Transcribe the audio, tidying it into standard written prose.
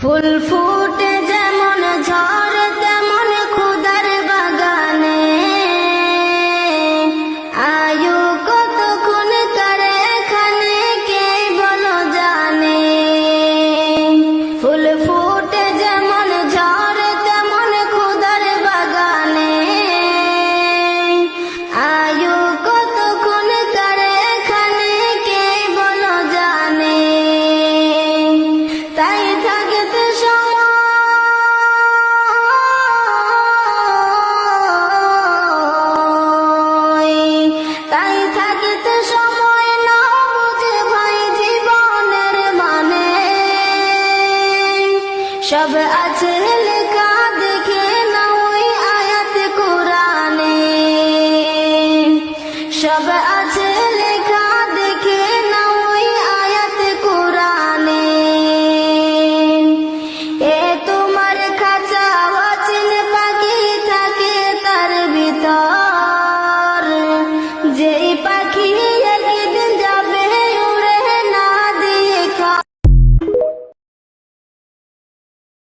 ফুল ফুটে যেমন ঝড় তেমন খুদার বাগানে, আয়ু কতক্ষণ কার এখানে কে বলো জানে। ফুল ফুটে যেমন ঝড় তেমন খুদার বাগানে, আয়ু কতক্ষণ কার এখানে কে বলো জানে। তাই থাকতে সময় না বুঝে ভাই জীবনের মানে, সব আছে লেখা দেখে না ওই আয়াত কোরআনে। সব আছে লেখা দেখে না ওই আয়াত কোরআনে। এ তোমার খাঁচা অচিন পাখি থাকে তার ভিতর, যেই পাখি